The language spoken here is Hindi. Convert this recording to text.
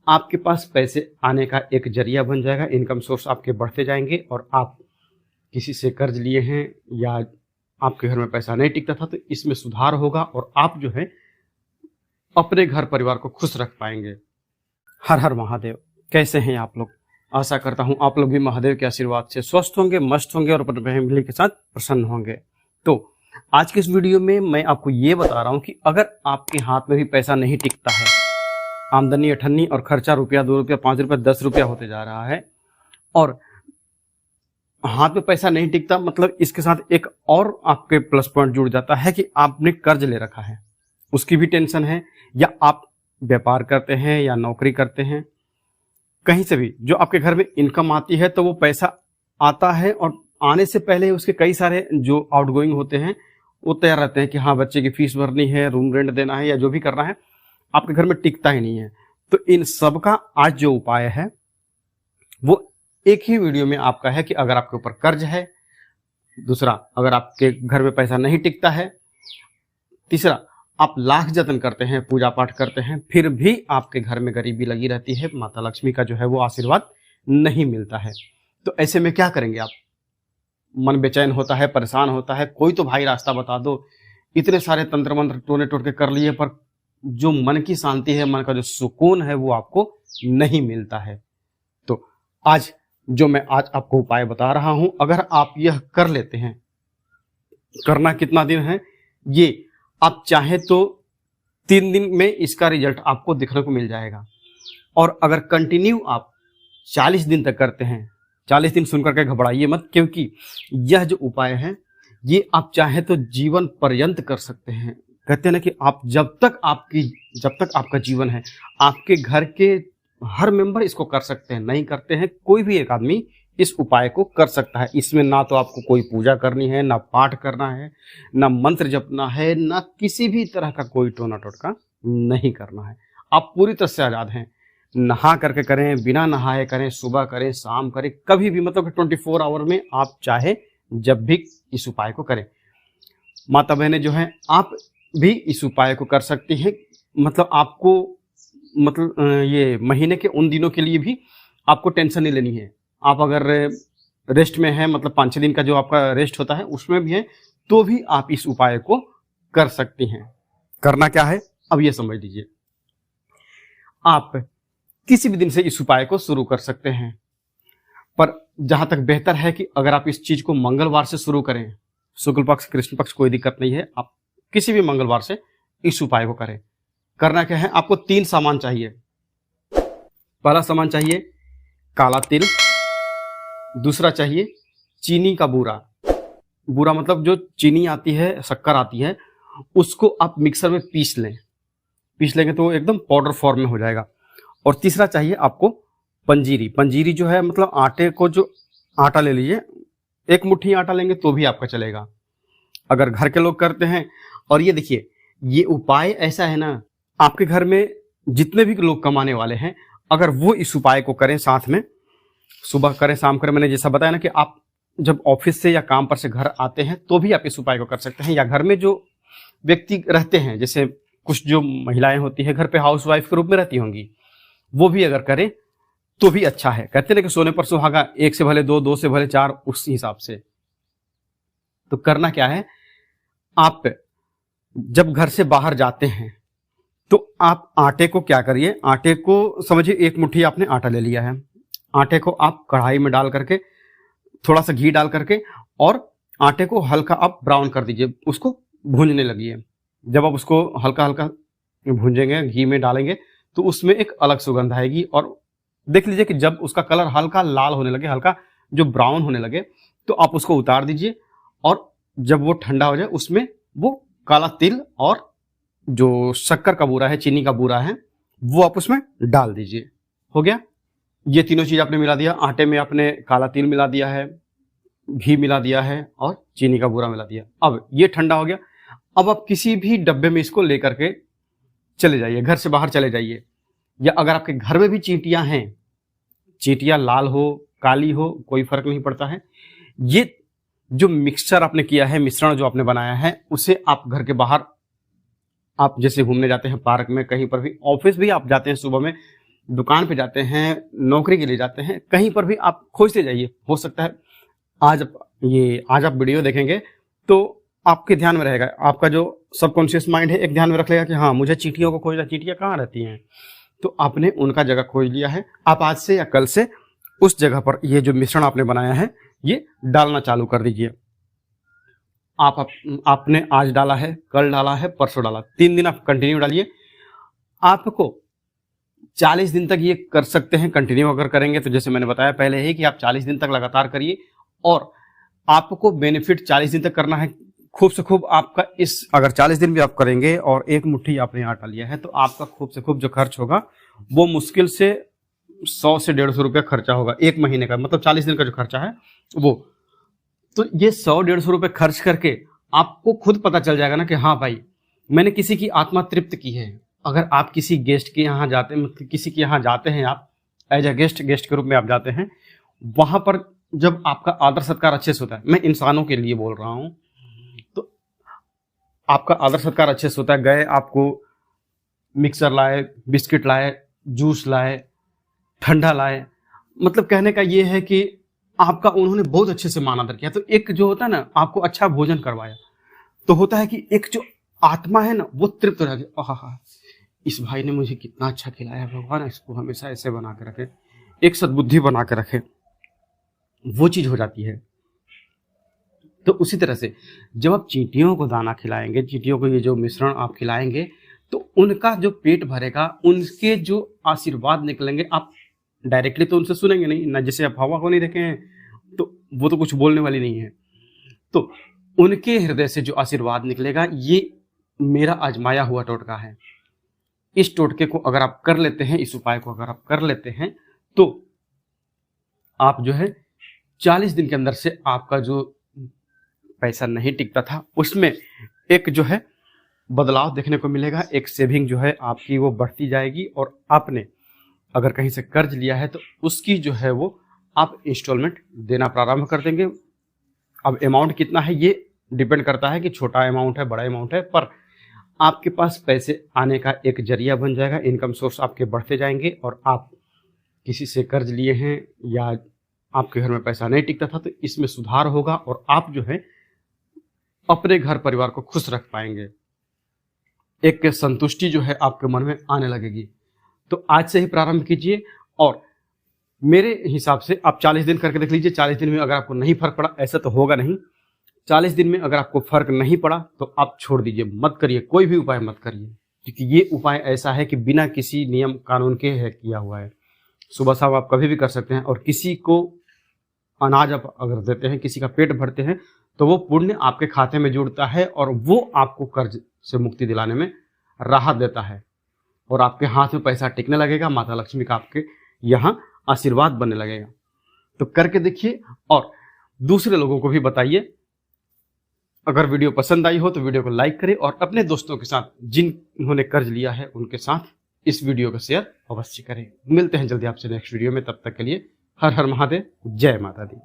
आपके पास पैसे आने का एक जरिया बन जाएगा। इनकम सोर्स आपके बढ़ते जाएंगे और आप किसी से कर्ज लिए हैं या आपके घर में पैसा नहीं टिकता था तो इसमें सुधार होगा और आप जो है अपने घर परिवार को खुश रख पाएंगे। हर हर महादेव। कैसे हैं आप लोग? आशा करता हूं आप लोग भी महादेव के आशीर्वाद से स्वस्थ होंगे, मस्त होंगे और अपने फैमिली के साथ प्रसन्न होंगे। तो आज के इस वीडियो में मैं आपको ये बता रहा हूं कि अगर आपके हाथ में भी पैसा नहीं टिकता है, आमदनी अठन्नी और खर्चा रुपया, 2 रुपया, 5 रुपया, 10 रुपया होते जा रहा है और हाथ में पैसा नहीं टिकता, मतलब इसके साथ एक और आपके प्लस पॉइंट जुड़ जाता है कि आपने कर्ज ले रखा है, उसकी भी टेंशन है, या आप व्यापार करते हैं या नौकरी करते हैं, कहीं से भी जो आपके घर में इनकम आती है तो वो पैसा आता है और आने से पहले उसके कई सारे जो आउटगोइंग होते हैं वो तैयार रहते हैं कि हाँ बच्चे की फीस भरनी है, रूम रेंट देना है या जो भी करना है, आपके घर में टिकता ही नहीं है। तो इन सब का आज जो उपाय है वो एक ही वीडियो में आपका है कि अगर आपके ऊपर कर्ज है, दूसरा अगर आपके घर में पैसा नहीं टिकता है, तीसरा आप लाख जतन करते हैं, पूजा पाठ करते हैं, फिर भी आपके घर में गरीबी लगी रहती है, माता लक्ष्मी का जो है वो आशीर्वाद नहीं मिलता है, तो ऐसे में क्या करेंगे आप? मन बेचैन होता है, परेशान होता है, कोई तो भाई रास्ता बता दो। इतने सारे तंत्र मंत्र टोने टोट के कर लिए पर जो मन की शांति है, मन का जो सुकून है वो आपको नहीं मिलता है। तो आज आपको उपाय बता रहा हूं, अगर आप यह कर लेते हैं, करना कितना दिन है ये आप चाहे तो 3 दिन में इसका रिजल्ट आपको दिखने को मिल जाएगा। और अगर कंटिन्यू आप 40 दिन तक करते हैं, 40 दिन सुनकर के घबराइए मत, क्योंकि यह जो उपाय है ये आप चाहे तो जीवन पर्यंत कर सकते हैं। कहते हैं ना कि आप जब तक आपका जीवन है, आपके घर के हर मेंबर इसको कर सकते हैं। नहीं करते हैं, कोई भी एक आदमी इस उपाय को कर सकता है। इसमें ना तो आपको कोई पूजा करनी है, ना पाठ करना है, ना मंत्र जपना है, ना किसी भी तरह का कोई टोना टोटका नहीं करना है। आप पूरी तरह से आजाद हैं। नहा करके करें, बिना नहाए करें, सुबह करें, शाम करें, कभी भी, मतलब 24 आवर में आप चाहे जब भी इस उपाय को करें। माता बहनें जो हैं आप भी इस उपाय को कर सकती हैं। मतलब आपको ये महीने के उन दिनों के लिए भी आपको टेंशन नहीं लेनी है। आप अगर रेस्ट में हैं, मतलब 5-6 दिन का जो आपका रेस्ट होता है उसमें भी है, तो भी आप इस उपाय को कर सकती हैं। करना क्या है अब ये समझ लीजिए। आप किसी भी दिन से इस उपाय को शुरू कर सकते हैं, पर जहां तक बेहतर है कि अगर आप इस चीज को मंगलवार से शुरू करें, शुक्ल पक्ष कृष्ण पक्ष कोई दिक्कत नहीं है, आप किसी भी मंगलवार से इस उपाय को करें। करना क्या है, आपको 3 सामान चाहिए। पहला सामान चाहिए काला तिल, दूसरा चाहिए चीनी का बूरा। बूरा मतलब जो चीनी आती है, शक्कर आती है, उसको आप मिक्सर में पीस लें। पीस लेंगे तो एकदम पाउडर फॉर्म में हो जाएगा। और तीसरा चाहिए आपको पंजीरी। पंजीरी जो है मतलब आटे को, जो आटा ले लीजिए, 1 मुट्ठी आटा लेंगे तो भी आपका चलेगा, अगर घर के लोग करते हैं। और ये देखिए, ये उपाय ऐसा है ना, आपके घर में जितने भी लोग कमाने वाले हैं, अगर वो इस उपाय को करें साथ में, सुबह करें शाम करें, मैंने जैसा बताया ना कि आप जब ऑफिस से या काम पर से घर आते हैं तो भी आप इस उपाय को कर सकते हैं, या घर में जो व्यक्ति रहते हैं, जैसे कुछ जो महिलाएं होती है घर पे हाउस वाइफ के रूप में रहती होंगी, वो भी अगर करें तो भी अच्छा है। कहते हैं ना कि सोने पर सुहागा, 1 से भले 2, 2 से भले 4, उस हिसाब से। तो करना क्या है, आप जब घर से बाहर जाते हैं तो आप आटे को क्या करिए, आटे को समझिए 1 मुट्ठी आपने आटा ले लिया है। आटे को आप कढ़ाई में डाल करके, थोड़ा सा घी डाल करके, और आटे को हल्का आप ब्राउन कर दीजिए, उसको भूनने लगिए। जब आप उसको हल्का हल्का भूंजेंगे, घी में डालेंगे, तो उसमें एक अलग सुगंध आएगी। और देख लीजिए कि जब उसका कलर हल्का लाल होने लगे, हल्का जो ब्राउन होने लगे, तो आप उसको उतार दीजिए। और जब वो ठंडा हो जाए, उसमें वो काला तिल और जो शक्कर का बूरा है, चीनी का बूरा है, वो आप उसमें डाल दीजिए। हो गया। ये तीनों चीज आपने मिला दिया। आटे में आपने काला तिल मिला दिया है, घी मिला दिया है और चीनी का बूरा मिला दिया। अब ये ठंडा हो गया। अब आप किसी भी डब्बे में इसको लेकर के चले जाइए, घर से बाहर चले जाइए। या अगर आपके घर में भी चींटियां हैं, चींटियां लाल हो काली हो कोई फर्क नहीं पड़ता है, ये जो मिक्सचर आपने किया है, मिश्रण जो आपने बनाया है, उसे आप घर के बाहर, आप जैसे घूमने जाते हैं पार्क में, कहीं पर भी, ऑफिस भी आप जाते हैं सुबह में, दुकान पे जाते हैं, नौकरी के लिए जाते हैं, कहीं पर भी आप खोजते जाइए। हो सकता है आज आप वीडियो देखेंगे तो आपके ध्यान में रहेगा, आपका जो सबकॉन्शियस माइंड है एक ध्यान में रख लेगा कि हाँ मुझे चींटियों को खोजना, चींटियां कहाँ रहती हैं। तो आपने उनका जगह खोज लिया है। आप आज से या कल से उस जगह पर ये जो मिश्रण आपने बनाया है ये डालना चालू कर दीजिए। आपने आज डाला है, कल डाला है, परसों डाला, 3 दिन आप कंटिन्यू डालिए। आपको 40 दिन तक ये कर सकते हैं। कंटिन्यू अगर करेंगे तो जैसे मैंने बताया पहले ही कि आप 40 दिन तक लगातार करिए और आपको बेनिफिट 40 दिन तक करना है। खूब से खूब आपका अगर 40 दिन भी आप करेंगे और एक मुट्ठी आपने आटा लिया है तो आपका खूब से खूब जो खर्च होगा वो मुश्किल से 100 से 150 रुपया खर्चा होगा एक महीने का, मतलब 40 दिन का जो खर्चा है वो। तो ये 100-150 रुपये खर्च करके आपको खुद पता चल जाएगा ना कि हाँ भाई मैंने किसी की आत्मा तृप्त की है। अगर आप किसी गेस्ट के यहाँ जाते हैं, किसी के यहाँ जाते हैं, आप एज ए गेस्ट के रूप में आप जाते हैं, वहां पर जब आपका आदर सत्कार अच्छे से होता है, मैं इंसानों के लिए बोल रहा हूं, तो आपका आदर सत्कार अच्छे से होता है। गए, आपको मिक्सर लाए, बिस्किट लाए, जूस लाए, ठंडा लाए, मतलब कहने का ये है कि आपका उन्होंने बहुत अच्छे से मान आदर किया। तो एक जो होता है ना, आपको अच्छा भोजन करवाया, तो होता है कि एक जो आत्मा है ना वो तृप्त रह गई, आहा इस भाई ने मुझे कितना अच्छा खिलाया, भगवान इसको हमेशा ऐसे बना के रखे, एक सद्बुद्धि बना के रखे, वो चीज हो जाती है। तो उसी तरह से जब आप चींटियों को दाना खिलाएंगे, चींटियों को ये जो मिश्रण आप खिलाएंगे, तो उनका जो पेट भरेगा, उनके जो आशीर्वाद निकलेंगे, आप डायरेक्टली तो उनसे सुनेंगे नहीं ना, जैसे आप हवा को नहीं देखे हैं तो वो तो कुछ बोलने वाली नहीं है। तो उनके हृदय से जो आशीर्वाद निकलेगा, ये मेरा आजमाया हुआ टोटका है। इस टोटके को अगर आप कर लेते हैं, इस उपाय को अगर आप कर लेते हैं, तो आप जो है 40 दिन के अंदर से आपका जो पैसा नहीं टिकता था उसमें एक जो है बदलाव देखने को मिलेगा। एक सेविंग जो है आपकी वो बढ़ती जाएगी और आपने अगर कहीं से कर्ज लिया है तो उसकी जो है वो आप इंस्टॉलमेंट देना प्रारंभ कर देंगे। अब अमाउंट कितना है ये डिपेंड करता है कि छोटा अमाउंट है, बड़ा अमाउंट है, पर आपके पास पैसे आने का एक जरिया बन जाएगा। इनकम सोर्स आपके बढ़ते जाएंगे और आप किसी से कर्ज लिए हैं या आपके घर में पैसा नहीं टिकता था तो इसमें सुधार होगा और आप जो है अपने घर परिवार को खुश रख पाएंगे। एक संतुष्टि जो है आपके मन में आने लगेगी। तो आज से ही प्रारंभ कीजिए और मेरे हिसाब से आप 40 दिन करके देख लीजिए। 40 दिन में अगर आपको नहीं फर्क पड़ा, ऐसा तो होगा नहीं, 40 दिन में अगर आपको फर्क नहीं पड़ा तो आप छोड़ दीजिए, मत करिए, कोई भी उपाय मत करिए, क्योंकि ये उपाय ऐसा है कि बिना किसी नियम कानून के है किया हुआ है। सुबह शाम आप कभी भी कर सकते हैं और किसी को अनाज आप अगर देते हैं, किसी का पेट भरते हैं, तो वो पुण्य आपके खाते में जुड़ता है और वो आपको कर्ज से मुक्ति दिलाने में राहत देता है और आपके हाथ में पैसा टिकने लगेगा। माता लक्ष्मी का आपके यहाँ आशीर्वाद बनने लगेगा। तो करके देखिए और दूसरे लोगों को भी बताइए। अगर वीडियो पसंद आई हो तो वीडियो को लाइक करें और अपने दोस्तों के साथ जिन्होंने कर्ज लिया है उनके साथ इस वीडियो को शेयर अवश्य करें। मिलते हैं जल्दी आपसे नेक्स्ट वीडियो में, तब तक के लिए हर हर महादेव, जय माता दी।